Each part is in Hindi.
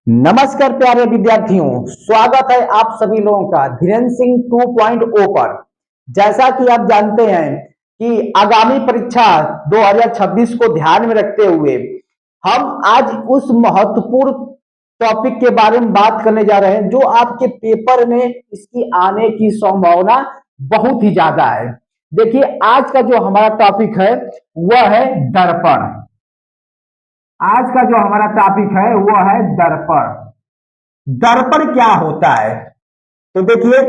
नमस्कार प्यारे विद्यार्थियों, स्वागत है आप सभी लोगों का धीरेन्द्र सिंह 2.0 पर। जैसा कि आप जानते हैं कि आगामी परीक्षा 2026 को ध्यान में रखते हुए हम आज उस महत्वपूर्ण टॉपिक के बारे में बात करने जा रहे हैं जो आपके पेपर में इसकी आने की संभावना बहुत ही ज्यादा है। देखिए, आज का जो हमारा टॉपिक है वह है दर्पण। आज का जो हमारा टॉपिक है वो है दर्पण। दर्पण क्या होता है? तो देखिए,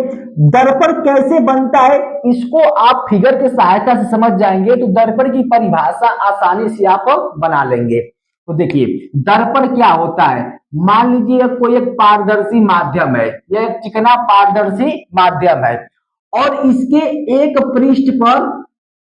दर्पण कैसे बनता है इसको आप फिगर की सहायता से समझ जाएंगे तो दर्पण की परिभाषा आसानी से आप बना लेंगे। तो देखिए, दर्पण क्या होता है। मान लीजिए कोई एक पारदर्शी माध्यम है, यह एक चिकना पारदर्शी माध्यम है और इसके एक पृष्ठ पर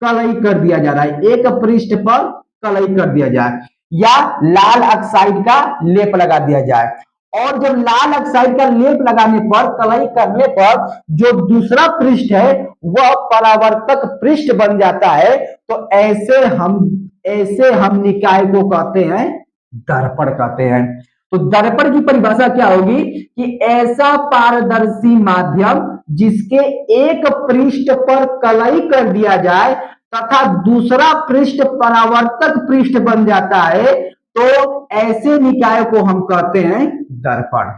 कलई कर दिया जा रहा है, एक पृष्ठ पर कलई कर दिया जाए या लाल ऑक्साइड का लेप लगा दिया जाए। और जब लाल ऑक्साइड का लेप लगाने पर, कलई करने पर जो दूसरा पृष्ठ है वह परावर्तक पृष्ठ बन जाता है। तो ऐसे हम निकाय को कहते हैं दर्पण कहते हैं। तो दर्पण की परिभाषा क्या होगी कि ऐसा पारदर्शी माध्यम जिसके एक पृष्ठ पर कलई कर दिया जाए तथा दूसरा पृष्ठ परावर्तक पृष्ठ बन जाता है, तो ऐसे निकाय को हम कहते हैं दर्पण।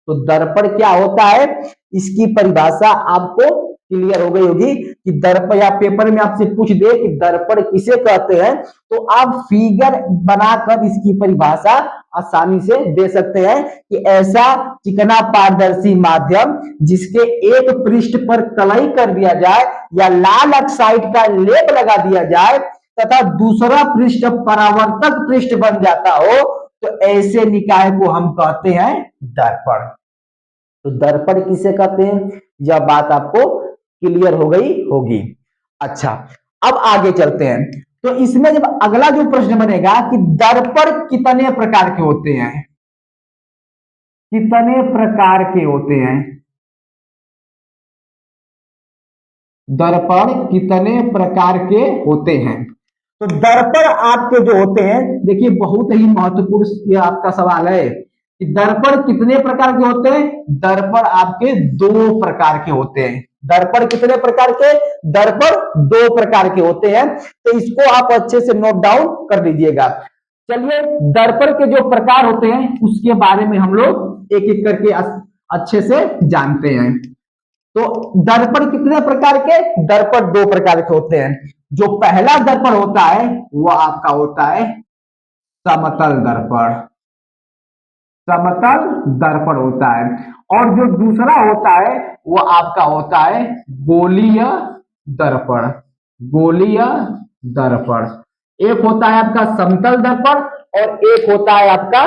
तो दर्पण क्या होता है, इसकी परिभाषा आपको क्लियर हो गई होगी कि दर्पण, या पेपर में आपसे पूछ दे कि दर्पण किसे कहते हैं तो आप फिगर बनाकर इसकी परिभाषा आसानी से दे सकते हैं कि ऐसा चिकना पारदर्शी माध्यम जिसके एक पृष्ठ पर कलई कर दिया जाए या लाल ऑक्साइड का लेप लगा दिया जाए तथा दूसरा पृष्ठ परावर्तक पृष्ठ बन जाता हो, तो ऐसे निकाय को हम कहते हैं दर्पण। तो दर्पण किसे कहते हैं, यह बात आपको क्लियर हो गई होगी। अच्छा, अब आगे चलते हैं। तो इसमें जब अगला जो प्रश्न बनेगा कि दर्पण कितने प्रकार के होते हैं, कितने प्रकार के होते हैं, दर्पण कितने प्रकार के होते हैं। तो दर्पण आपके जो होते हैं, देखिए बहुत ही महत्वपूर्ण यह आपका सवाल है कि दर्पण कितने प्रकार के होते हैं। दर्पण आपके दो प्रकार के होते हैं। दर्पण कितने प्रकार के, दर्पण दो प्रकार के होते हैं। तो इसको आप अच्छे से नोट डाउन कर लीजिएगा। चलिए, दर्पण के जो प्रकार होते हैं उसके बारे में हम लोग एक एक करके अच्छे से जानते हैं। तो दर्पण कितने प्रकार के, दर्पण दो प्रकार के होते हैं। जो पहला दर्पण होता है वह आपका होता है समतल दर्पण, समतल दर्पण होता है। और जो दूसरा होता है वह आपका होता है गोलीय दर्पण, गोलीय दर्पण। एक होता है आपका समतल दर्पण और एक होता है आपका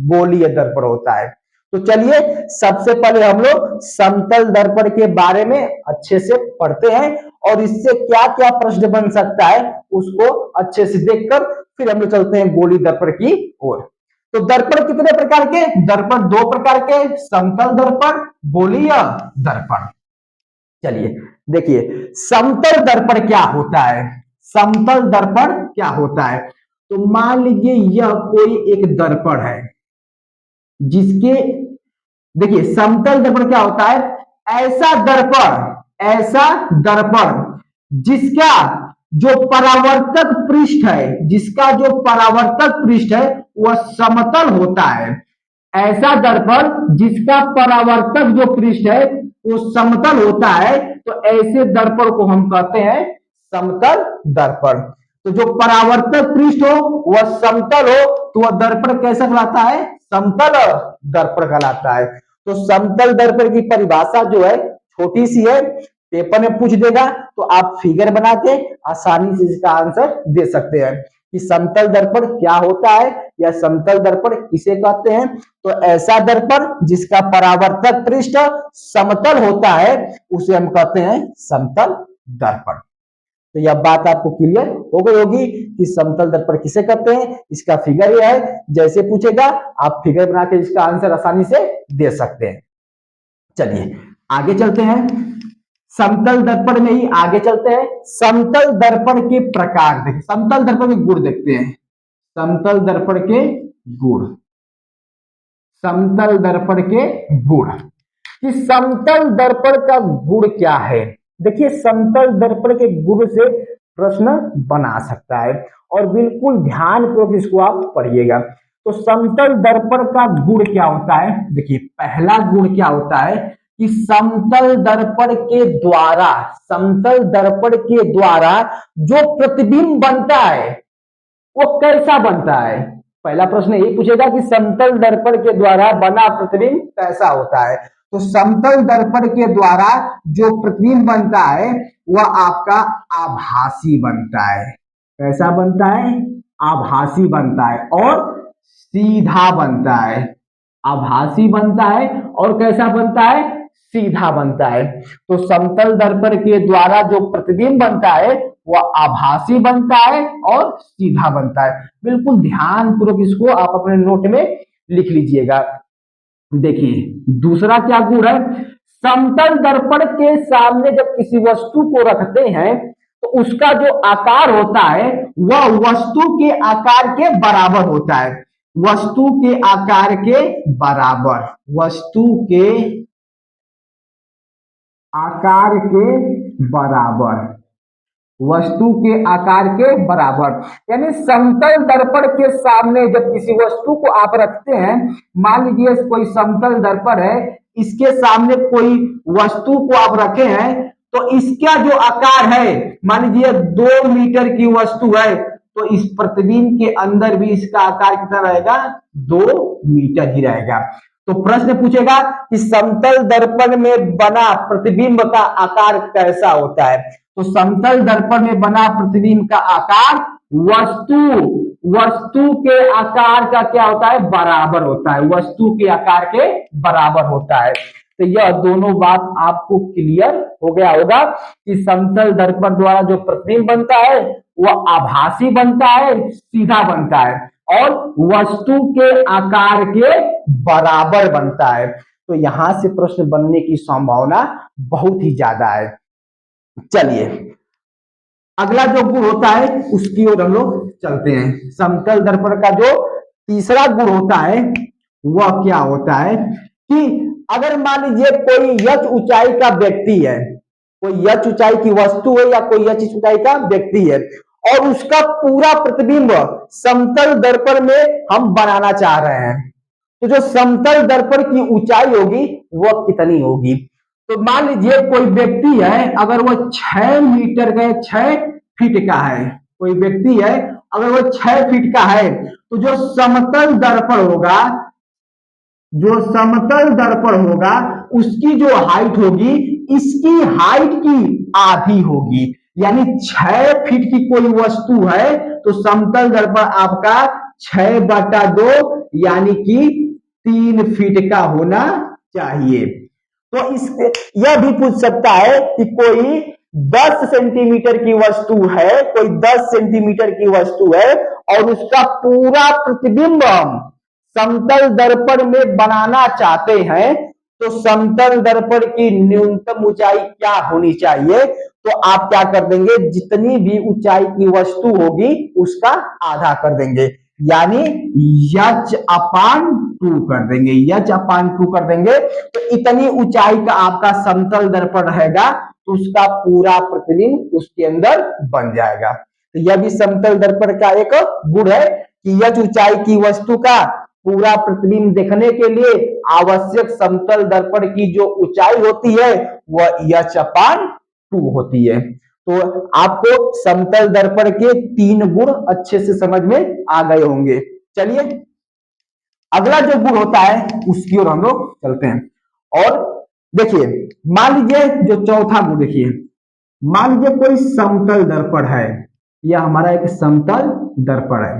गोलीय दर्पण होता है। तो चलिए, सबसे पहले हम लोग समतल दर्पण के बारे में अच्छे से पढ़ते हैं और इससे क्या क्या प्रश्न बन सकता है उसको अच्छे से देखकर फिर हम लोग चलते हैं गोली दर्पण की ओर। तो दर्पण कितने प्रकार के, दर्पण दो प्रकार के, समतल दर्पण, गोलीय दर्पण। चलिए देखिए, समतल दर्पण क्या होता है, समतल दर्पण क्या होता है। तो मान लीजिए यह कोई एक दर्पण है जिसके, देखिए समतल दर्पण क्या होता है, ऐसा दर्पण, ऐसा दर्पण जिसका जो परावर्तक पृष्ठ है, जिसका जो परावर्तक पृष्ठ है वह समतल होता है। ऐसा दर्पण जिसका परावर्तक जो पृष्ठ है वो समतल होता है, तो ऐसे दर्पण को हम कहते हैं समतल दर्पण। तो जो परावर्तक पृष्ठ हो वह समतल हो तो वह दर्पण कैसा कहलाता है, समतल दर्पण कहलाता है। तो समतल दर्पण की परिभाषा जो है छोटी सी है, पेपर में पूछ देगा तो आप फिगर बना के आसानी से इसका आंसर दे सकते हैं कि समतल दर्पण क्या होता है या समतल दर्पण किसे कहते हैं। तो ऐसा दर्पण जिसका परावर्तक पृष्ठ समतल होता है उसे हम कहते हैं समतल दर्पण। तो यह बात आपको क्लियर हो गई होगी कि समतल दर्पण किसे कहते हैं। इसका फिगर यह है, जैसे पूछेगा आप फिगर बना के इसका आंसर आसानी से दे सकते हैं। चलिए आगे चलते हैं, समतल दर्पण में ही आगे चलते हैं। समतल दर्पण के प्रकार देखिए, समतल दर्पण के गुण देखते हैं। समतल दर्पण के गुण, समतल दर्पण के गुण। कि समतल दर्पण का गुण क्या है। देखिए समतल दर्पण के गुण से प्रश्न बना सकता है और बिल्कुल ध्यान पूर्वक इसको आप पढ़िएगा। तो समतल दर्पण का गुण क्या होता है। देखिए पहला गुण क्या होता है कि समतल दर्पण के द्वारा, समतल दर्पण के द्वारा जो प्रतिबिंब बनता है वो कैसा बनता है। पहला प्रश्न ये पूछेगा कि समतल दर्पण के द्वारा बना प्रतिबिंब कैसा होता है। तो समतल दर्पण के द्वारा जो प्रतिबिंब बनता है वह आपका आभासी बनता है। कैसा बनता है। आभासी बनता है और सीधा बनता है। आभासी बनता है और कैसा बनता है, सीधा बनता है। तो समतल दर्पण के द्वारा जो प्रतिबिंब बनता है वह आभासी बनता है और सीधा बनता है। बिल्कुल ध्यान पूर्वक इसको आप अपने नोट में लिख लीजिएगा। देखिए दूसरा क्या गुण है। समतल दर्पण के सामने जब किसी वस्तु को रखते हैं तो उसका जो आकार होता है वह वस्तु के आकार के बराबर होता है। वस्तु के आकार के बराबर, वस्तु के आकार के बराबर, वस्तु के आकार के बराबर। यानी समतल दर्पण के सामने जब किसी वस्तु को आप रखते हैं, मान लीजिए कोई समतल दर्पण है, इसके सामने कोई वस्तु को आप रखे हैं तो इसका जो आकार है, मान लीजिए 2 मीटर की वस्तु है तो इस प्रतिबिंब के अंदर भी इसका आकार कितना रहेगा, 2 मीटर ही रहेगा। तो प्रश्न पूछेगा कि समतल दर्पण में बना प्रतिबिंब का आकार कैसा होता है। तो समतल दर्पण में बना प्रतिबिंब का आकार वस्तु के आकार का क्या होता है, बराबर होता है। वस्तु के आकार के बराबर होता है। तो यह दोनों बात आपको क्लियर हो गया होगा कि समतल दर्पण द्वारा जो प्रतिबिंब बनता है वह आभासी बनता है, सीधा बनता है और वस्तु के आकार के बराबर बनता है। तो यहां से प्रश्न बनने की संभावना बहुत ही ज्यादा है। चलिए अगला जो गुण होता है उसकी ओर हम लोग चलते हैं। समतल दर्पण का जो तीसरा गुण होता है वह क्या होता है कि अगर मान लीजिए कोई यच ऊंचाई का व्यक्ति है, कोई यच ऊंचाई की वस्तु है या कोई यच ऊंचाई का व्यक्ति है और उसका पूरा प्रतिबिंब समतल दर्पण में हम बनाना चाह रहे हैं, तो जो समतल दर्पण की ऊंचाई होगी वह कितनी होगी। तो मान लीजिए कोई व्यक्ति है, अगर वह 6 मीटर का, 6 फीट का है, कोई व्यक्ति है अगर वह 6 फीट का है तो जो समतल दर्पण होगा, जो समतल दर्पण होगा उसकी जो हाइट होगी इसकी हाइट की आधी होगी। यानी 6 फीट की कोई वस्तु है तो समतल दर्पण आपका 6/2 यानी कि 3 फीट का होना चाहिए। तो इस यह भी पूछ सकता है कि कोई 10 सेंटीमीटर की वस्तु है, कोई 10 सेंटीमीटर की वस्तु है और उसका पूरा प्रतिबिंब समतल दर्पण में बनाना चाहते हैं तो समतल दर्पण की न्यूनतम ऊंचाई क्या होनी चाहिए। तो आप क्या कर देंगे, जितनी भी ऊंचाई की वस्तु होगी उसका आधा कर देंगे, यानी h/2 कर देंगे, h/2 कर देंगे। तो इतनी ऊंचाई का आपका समतल दर्पण रहेगा तो उसका पूरा प्रतिबिंब उसके अंदर बन जाएगा। तो यह भी समतल दर्पण का एक गुण है कि h ऊंचाई की वस्तु का पूरा प्रतिबिंब देखने के लिए आवश्यक समतल दर्पण की जो ऊंचाई होती है वह h/2 होती है। तो आपको समतल दर्पण के 3 गुण अच्छे से समझ में आ गए होंगे। चलिए अगला जो गुण होता है उसकी ओर हम लोग चलते हैं। और देखिए मान लीजिए जो चौथा गुण, देखिए मान लीजिए कोई समतल दर्पण है, यह हमारा एक समतल दर्पण है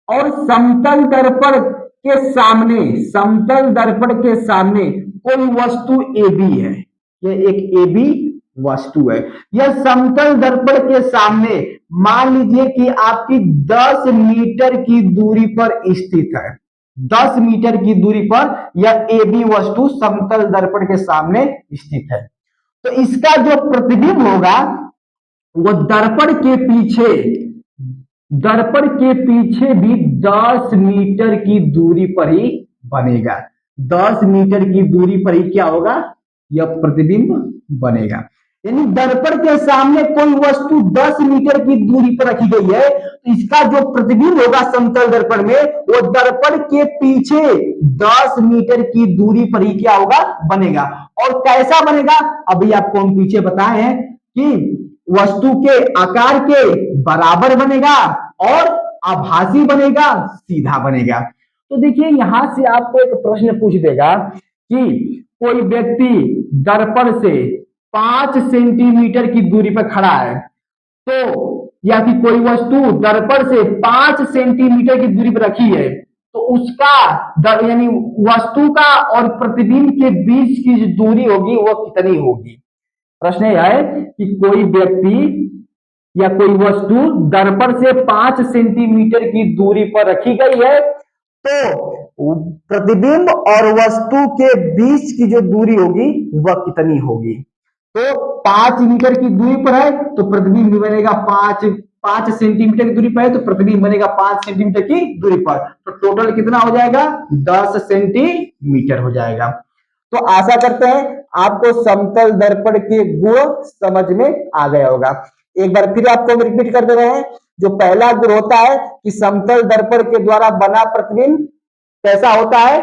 और समतल दर्पण के सामने, समतल दर्पण के सामने कोई वस्तु AB है, यह एक AB वस्तु है। यह समतल दर्पण के सामने मान लीजिए कि आपकी 10 मीटर की दूरी पर स्थित है, 10 मीटर की दूरी पर यह AB वस्तु समतल दर्पण के सामने स्थित है। तो इसका जो प्रतिबिंब होगा वह दर्पण के पीछे भी 10 मीटर की दूरी पर ही बनेगा। 10 मीटर की दूरी पर ही क्या होगा, यह प्रतिबिंब बनेगा। यानी दर्पण के सामने कोई वस्तु 10 मीटर की दूरी पर रखी गई है, तो इसका जो प्रतिबिंब होगा समतल दर्पण में, वो दर्पण के पीछे 10 मीटर की दूरी पर ही क्या होगा, बनेगा। और कैसा बनेगा, अभी आपको हम पीछे बताए हैं कि वस्तु के आकार के बराबर बनेगा और आभासी बनेगा, सीधा बनेगा। तो देखिए यहां से आपको एक प्रश्न पूछ देगा कि कोई व्यक्ति दर्पण से 5 सेंटीमीटर की दूरी पर खड़ा है, तो या कि कोई वस्तु दर्पण से 5 सेंटीमीटर की दूरी पर रखी है, तो उसका यानी वस्तु का और प्रतिबिंब के बीच की जो दूरी होगी वो कितनी होगी। प्रश्न यह है कि कोई व्यक्ति या कोई वस्तु दर्पण से 5 सेंटीमीटर की दूरी पर रखी गई है, तो प्रतिबिंब और वस्तु के बीच की जो दूरी होगी वह कितनी होगी। तो 5 मीटर की दूरी पर है तो प्रतिबिंब बनेगा 5 सेंटीमीटर की दूरी पर है तो प्रतिबिंब बनेगा 5 सेंटीमीटर की दूरी पर, तो टोटल कितना हो जाएगा, 10 सेंटीमीटर हो जाएगा। तो आशा करते हैं आपको समतल दर्पण के गुण समझ में आ गया होगा। एक बार फिर आपको रिपीट कर दे रहे हैं। जो पहला गुण होता है कि समतल दर्पण के द्वारा बना प्रतिबिंब कैसा होता है,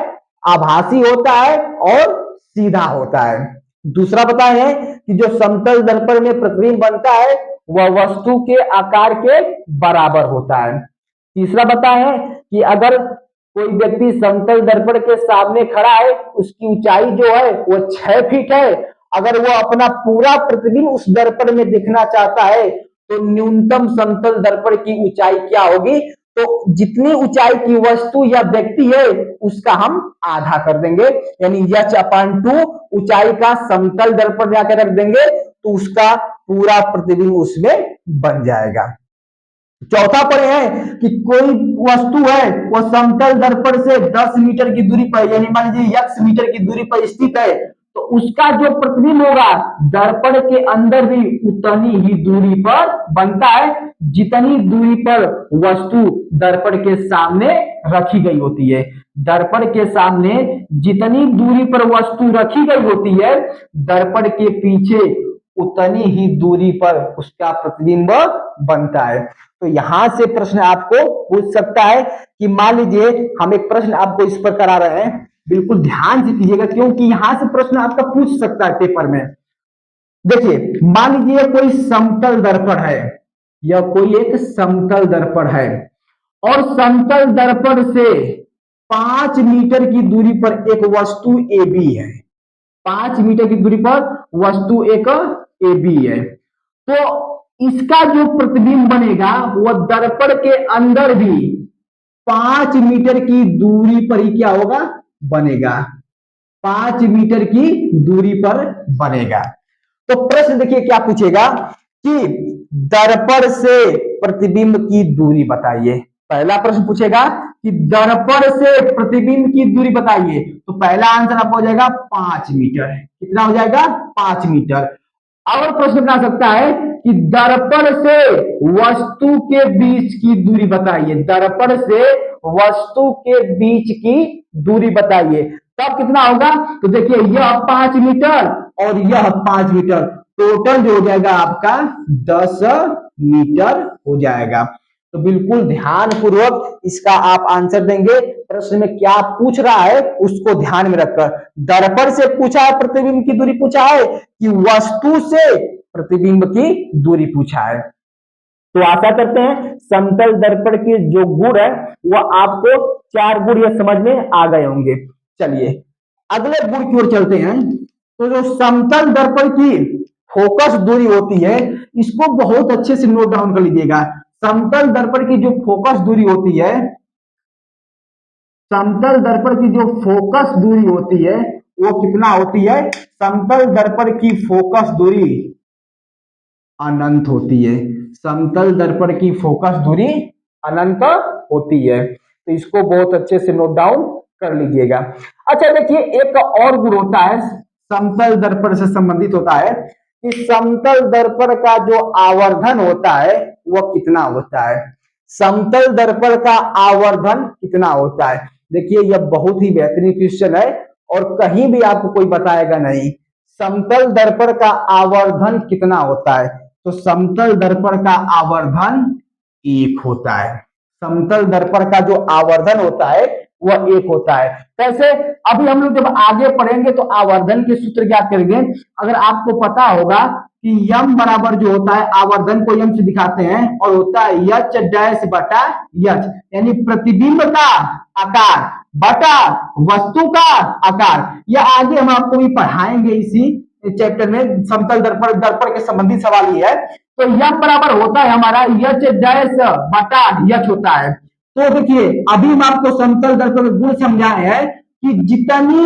आभासी होता है और सीधा होता है। दूसरा बताए हैं कि जो समतल दर्पण में प्रतिबिंब बनता है वह वस्तु के आकार के बराबर होता है। तीसरा बताए हैं कि अगर कोई व्यक्ति समतल दर्पण के सामने खड़ा है, उसकी ऊंचाई जो है वो 6 फीट है। अगर वो अपना पूरा प्रतिबिंब उस दर्पण में दिखना चाहता है तो न्यूनतम समतल दर्पण की ऊंचाई क्या होगी, तो जितनी ऊंचाई की वस्तु या व्यक्ति है उसका हम आधा कर देंगे, यानी h/2 ऊंचाई का समतल दर्पण जाकर रख देंगे तो उसका पूरा प्रतिबिंब उसमें बन जाएगा। चौथा पर है कि कोई वस्तु है वो समतल दर्पण से 10 मीटर की दूरी पर, यानी मान लीजिए x मीटर की दूरी पर स्थित है, तो उसका जो प्रतिबिंब होगा दर्पण के अंदर भी उतनी ही दूरी पर बनता है जितनी दूरी पर वस्तु दर्पण के सामने रखी गई होती है। दर्पण के सामने जितनी दूरी पर वस्तु रखी गई होती है, दर्पण के पीछे उतनी ही दूरी पर उसका प्रतिबिंब बनता है। तो यहां से प्रश्न आपको पूछ सकता है कि मान लीजिए हम एक प्रश्न आपको इस पर करा रहे हैं, बिल्कुल ध्यान से कीजिएगा क्योंकि यहां से प्रश्न आपका पूछ सकता है पेपर में। देखिए मान लीजिए कोई समतल दर्पण है, या कोई एक समतल दर्पण है और समतल दर्पण से 5 मीटर की दूरी पर एक वस्तु AB है। 5 मीटर की दूरी पर वस्तु एक AB है, तो इसका जो प्रतिबिंब बनेगा वह दर्पण के अंदर भी 5 मीटर की दूरी पर ही क्या होगा, बनेगा। 5 मीटर की दूरी पर बनेगा। तो प्रश्न देखिए क्या पूछेगा कि दर्पण से प्रतिबिंब की दूरी बताइए। पहला प्रश्न पूछेगा कि दर्पण से प्रतिबिंब की दूरी बताइए, तो पहला आंसर आपका हो जाएगा 5 मीटर। कितना हो जाएगा, 5 मीटर। और प्रश्न बना सकता है कि दर्पण से वस्तु के बीच की दूरी बताइए। दर्पण से वस्तु के बीच की दूरी बताइए, तब कितना होगा, तो देखिए यह 5 मीटर और यह 5 मीटर, टोटल जो हो जाएगा आपका 10 मीटर हो जाएगा। तो बिल्कुल ध्यान पूर्वक इसका आप आंसर देंगे। प्रश्न में क्या पूछ रहा है उसको ध्यान में रखकर, दर्पण से पूछा है प्रतिबिंब की दूरी पूछा है कि वस्तु से प्रतिबिंब की दूरी पूछा है। तो आशा करते हैं समतल दर्पण के जो गुण है वह आपको 4 गुण यह समझ में आ गए होंगे। चलिए अगले गुण की ओर चलते हैं। तो जो समतल दर्पण की फोकस दूरी होती है, इसको बहुत अच्छे से नोट डाउन कर लीजिएगा। समतल दर्पण की जो फोकस दूरी होती है, समतल दर्पण की जो फोकस दूरी होती है वो कितना होती है, समतल दर्पण की फोकस दूरी अनंत होती है। समतल दर्पण की फोकस दूरी अनंत होती है, तो इसको बहुत अच्छे से नोट डाउन कर लीजिएगा। अच्छा देखिए एक और गुण होता है समतल दर्पण से संबंधित होता है कि समतल दर्पण का जो आवर्धन होता है वह कितना होता है। समतल दर्पण का आवर्धन कितना होता है, देखिए यह बहुत ही बेहतरीन क्वेश्चन है और कहीं भी आपको कोई बताएगा नहीं। समतल दर्पण का आवर्धन कितना होता है? तो समतल दर्पण का आवर्धन 1 होता है। समतल दर्पण का जो आवर्धन होता है वह 1 होता है। कैसे? अभी हम लोग जब आगे पढ़ेंगे तो आवर्धन के सूत्र क्या करेंगे। अगर आपको पता होगा कि यम बराबर जो होता है, आवर्धन को यम से दिखाते हैं और होता है यच डैश बटा यच, यानी प्रतिबिंब का आकार बटा वस्तु का आकार। यह आगे हम आपको भी पढ़ाएंगे इसी चैप्टर में, समतल दर्पण दर्पण के संबंधित सवाल ये है। तो यम बराबर होता है हमारा यच डैश बटा यच होता है। तो देखिए अभी हम आपको समतल दर्पण के गुण समझाए हैं कि जितनी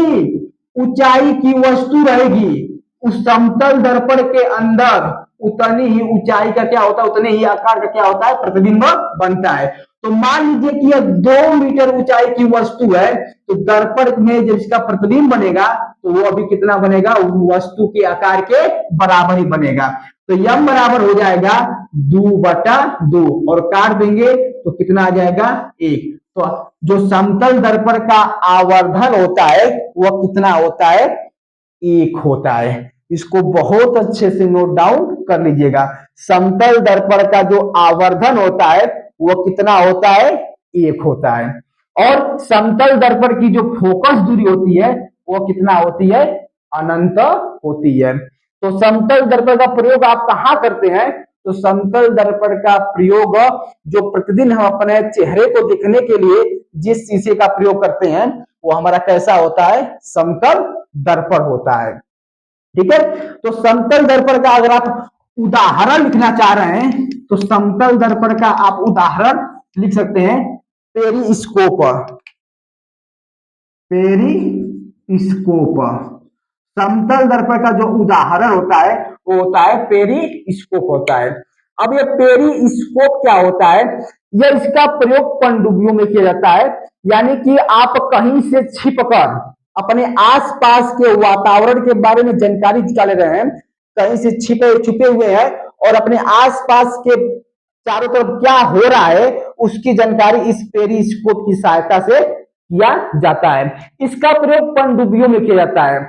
ऊंचाई की वस्तु रहेगी उस समतल दर्पण के अंदर उतनी ही ऊंचाई का क्या होता है, उतने ही आकार का क्या होता है, प्रतिबिंब बनता है। तो मान लीजिए कि यह 2 मीटर ऊंचाई की वस्तु है, तो दर्पण में जब इसका प्रतिबिंब बनेगा तो वो अभी कितना बनेगा, वस्तु के आकार के बराबर ही बनेगा। तो यम बराबर हो जाएगा 2/2 और काट देंगे तो कितना आ जाएगा 1। तो जो समतल दर्पण का आवर्धन होता है वह कितना होता है, 1 होता है। इसको बहुत अच्छे से नोट डाउन कर लीजिएगा। समतल दर्पण का जो आवर्धन होता है वह कितना होता है, 1 होता है। और समतल दर्पण की जो फोकस दूरी होती है वो कितना होती है, अनंत होती है। तो समतल दर्पण का प्रयोग आप कहाँ करते हैं? तो समतल दर्पण का प्रयोग जो प्रतिदिन हम अपने चेहरे को देखने के लिए जिस शीशे का प्रयोग करते हैं वो हमारा कैसा होता है, समतल दर्पण होता है। ठीक है, तो समतल दर्पण का अगर आप उदाहरण लिखना चाह रहे हैं तो समतल दर्पण का आप उदाहरण लिख सकते हैं पेरिस्कोप। पेरिस्कोप समतल दर्पण का जो उदाहरण होता है वो होता है पेरिस्कोप होता है। अब ये पेरिस्कोप क्या होता है, यह इसका प्रयोग पनडुब्बियों में किया जाता है। यानी कि आप कहीं से छिपकर अपने आसपास के वातावरण के बारे में जानकारी जुटा ले रहे हैं, कहीं से छुपे हुए हैं और अपने आसपास के चारों तरफ क्या हो रहा है उसकी जानकारी इस पेरिस्कोप की सहायता से किया जाता है। इसका प्रयोग पनडुब्बियों में किया जाता है।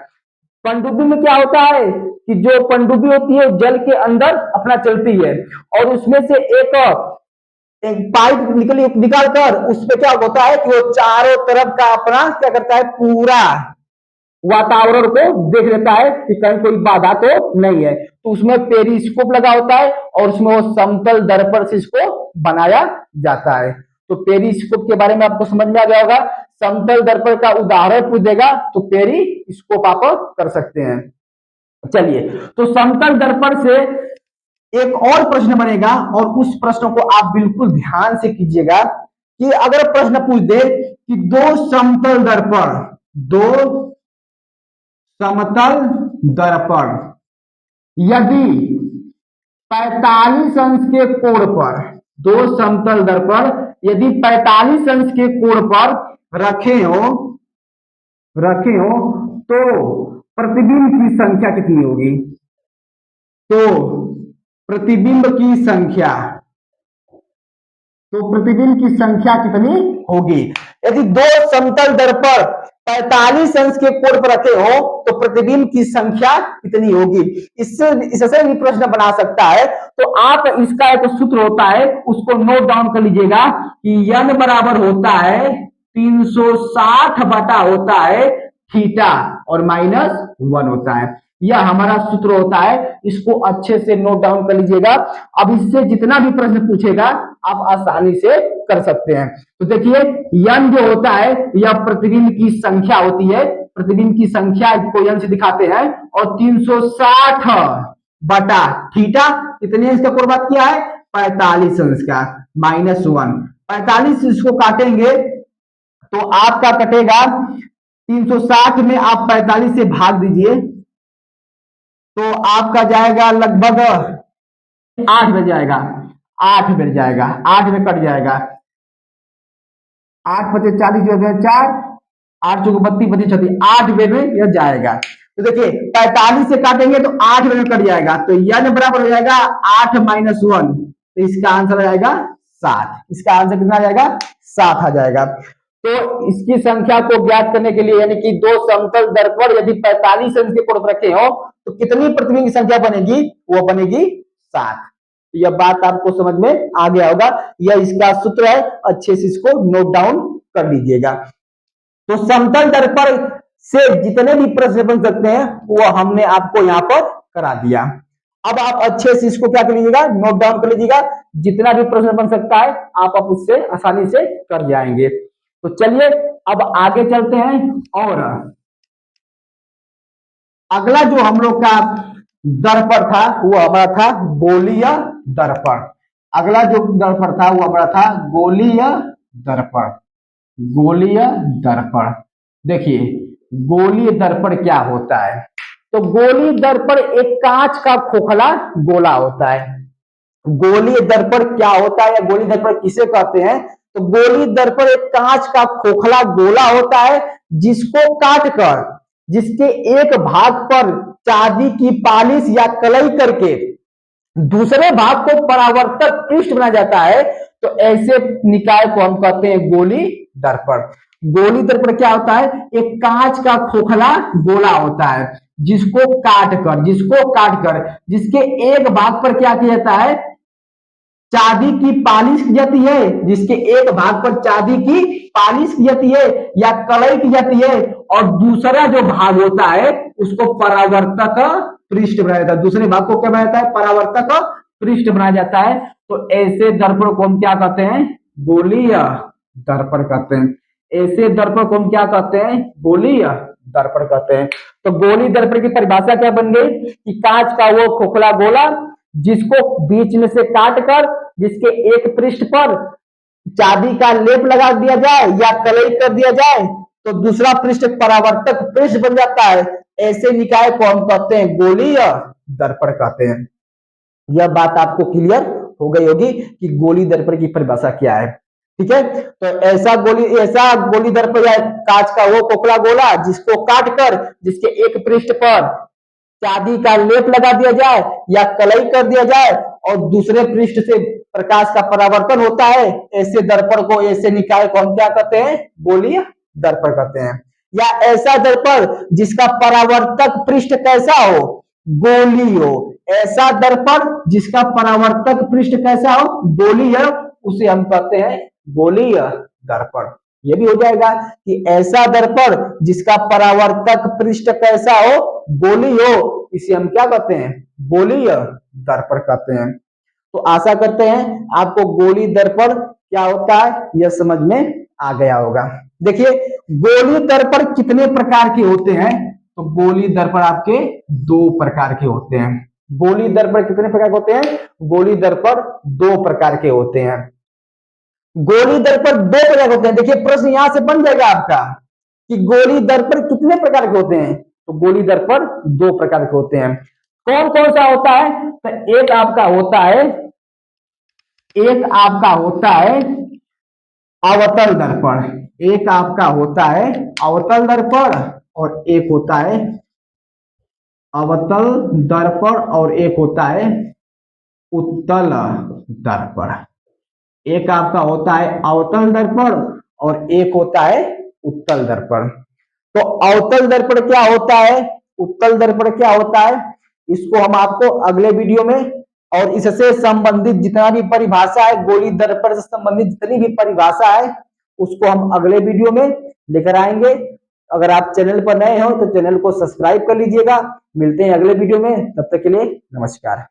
पनडुब्बी में क्या होता है कि जो पनडुब्बी होती है जल के अंदर अपना चलती है और उसमें से एक पाइप निकाल कर उसमें क्या होता है कि वो चारों तरफ का अपना क्या करता है, पूरा वातावरण को देख लेता है कि कहीं कोई बाधा तो नहीं है। तो उसमें पेरिस्कोप लगा होता है और उसमें वो समतल दर्पण से इसको बनाया जाता है। तो पेरिस्कोप के बारे में आपको समझ में आ गया होगा। समतल दर्पण का उदाहरण पूछ देगा तो पेरिस्कोप आप कर सकते हैं। चलिए, तो समतल दर्पण से एक और प्रश्न बनेगा और उस प्रश्न को आप बिल्कुल ध्यान से कीजिएगा कि अगर प्रश्न पूछ दे कि दो समतल दर्पण यदि 45 अंश के कोण पर, दो समतल दर्पण यदि 45 अंश के कोण पर रखे हो तो प्रतिबिंब की संख्या कितनी होगी? तो प्रतिबिंब की संख्या कितनी होगी? यदि दो समतल दर्पण 45 अंश के कोण पर रखे हो तो प्रतिबिंब की संख्या कितनी होगी? इससे भी प्रश्न बना सकता है। तो आप इसका एक सूत्र होता है उसको नोट डाउन कर लीजिएगा कि n बराबर होता है 360 बटा होता है थीटा और -1 होता है। यह हमारा सूत्र होता है, इसको अच्छे से नोट डाउन कर लीजिएगा। अब इससे जितना भी प्रश्न पूछेगा आप आसानी से कर सकते हैं। तो देखिए n जो होता है यह प्रतिबिंब की संख्या होती है, प्रतिबिंब की संख्या को n से दिखाते हैं और 360 बटा थीटा कितने अंश का कोण बात किया है, 45 अंश का, -1। 45 इसको काटेंगे तो आपका कटेगा 360 में आप 45 से भाग दीजिए तो आपका जाएगा लगभग 8 बज जाएगा, 8 बज जाएगा, 8 में कट जाएगा। 8 पचे 40 जो है 4, 8 चौको 32, 32 36, 8 में यह जाएगा। तो देखिए 45 से काटेंगे तो 8 में कट जाएगा तो n बराबर हो जाएगा 8 - 1, तो इसका आंसर आ जाएगा 7। इसका आंसर कितना आ जाएगा, 7 आ जाएगा। तो इसकी संख्या को ज्ञात करने के लिए यानी कि दो समतल दर्पण यदि 45 अंश के कोण रखे हो तो कितनी प्रतिबिंब की संख्या बनेगी, वो बनेगी 7। तो यह बात आपको समझ में आ गया होगा, यह इसका सूत्र है, अच्छे से इसको नोट डाउन कर लीजिएगा। तो समतल दर्पण से जितने भी प्रश्न बन सकते हैं वो हमने आपको यहाँ पर करा दिया। अब आप अच्छे से इसको क्या कर लीजिएगा, नोट डाउन कर लीजिएगा, जितना भी प्रश्न बन सकता है आप उससे आसानी से कर जाएंगे। तो चलिए अब आगे चलते हैं, और अगला जो हम लोग का दर्पण था वो हमारा था गोलीय दर्पण। अगला जो दर्पण था वो हमारा था गोलीय दर्पण। गोलीय दर्पण, देखिए गोलीय दर्पण क्या होता है। तो गोलीय दर्पण एक कांच का खोखला गोला होता है। गोलीय दर्पण क्या होता है या गोलीय दर्पण किसे कहते हैं, तो गोलीय दर्पण एक कांच का खोखला गोला होता है जिसको काटकर, जिसके एक भाग पर चांदी की पालिश या कलई करके दूसरे भाग को परावर्तक पृष्ठ बनाया जाता है, तो ऐसे निकाय को हम कहते हैं गोलीय दर्पण। गोलीय दर्पण क्या होता है, एक कांच का खोखला गोला होता है जिसको काटकर जिसके एक भाग पर क्या किया जाता है, चांदी की पालिश की जाती है, जिसके एक भाग पर चांदी की पालिश की जाती है या कलई की जाती है, और दूसरा जो भाग होता है उसको परावर्तक पृष्ठ बनाया जाता है। दूसरे भाग को क्या बनाया जाता है, परावर्तक पृष्ठ बनाया जाता है। तो ऐसे दर्पण को हम क्या कहते हैं, गोलीय दर्पण कहते हैं। ऐसे दर्पण को हम क्या कहते हैं, गोलीय दर्पण कहते हैं। तो गोलीय दर्पण की परिभाषा क्या बन गई कि कांच का वो खोखला गोला जिसको बीच में से काटकर जिसके एक पृष्ठ पर चांदी का लेप लगा दिया जाए या कलई कर दिया जाए तो दूसरा पृष्ठ परावर्तक पृष्ठ बन जाता है, ऐसे निकाय को हम कहते हैं गोलीय दर्पण कहते हैं। यह बात आपको क्लियर हो गई होगी कि गोलीय दर्पण की परिभाषा क्या है, ठीक है। तो ऐसा गोलीय दर्पण या कांच का वो खोखला गोला जिसको काटकर जिसके एक पृष्ठ पर चांदी का लेप लगा दिया जाए या कलई कर दिया जाए और दूसरे पृष्ठ से प्रकाश का परावर्तन होता है, ऐसे दर्पण को, ऐसे निकाय को हम क्या कहते हैं, गोलीय दर्पण कहते हैं। या ऐसा दर्पण जिसका परावर्तक पृष्ठ कैसा हो, गोलीय हो। ऐसा दर्पण जिसका परावर्तक पृष्ठ कैसा हो, गोलीय, उसे हम कहते हैं गोलीय दर्पण। ये भी हो जाएगा कि ऐसा दर्पण जिसका परावर्तक पृष्ठ कैसा हो, गोलीय हो, इसे हम क्या कहते हैं, गोलीय दर्पण कहते हैं। तो आशा करते हैं आपको गोलीय दर्पण क्या होता है यह समझ में आ गया होगा। देखिए गोलीय दर्पण कितने प्रकार के होते हैं, तो गोलीय दर्पण आपके 2 प्रकार के होते हैं। गोलीय दर्पण कितने प्रकार के होते हैं, गोलीय दर्पण 2 प्रकार के होते हैं। गोलीय दर्पण 2 प्रकार के होते हैं। देखिए प्रश्न यहां से बन जाएगा आपका कि गोलीय दर्पण कितने प्रकार के होते हैं, तो गोलीय दर्पण 2 प्रकार के होते हैं। कौन कौन सा होता है, तो एक आपका होता है अवतल दर्पण, एक आपका होता है अवतल दर्पण और एक होता है अवतल दर्पण और एक होता है उत्तल दर्पण। एक आपका होता है अवतल दर्पण और एक होता है उत्तल दर्पण। तो अवतल दर्पण क्या होता है, उत्तल दर्पण क्या होता है, इसको हम आपको अगले वीडियो में, और इससे संबंधित जितना भी परिभाषा है, गोलीय दर्पण से संबंधित जितनी भी परिभाषा है उसको हम अगले वीडियो में लेकर आएंगे। अगर आप चैनल पर नए हो तो चैनल को सब्सक्राइब कर लीजिएगा। मिलते हैं अगले वीडियो में, तब तक के लिए नमस्कार।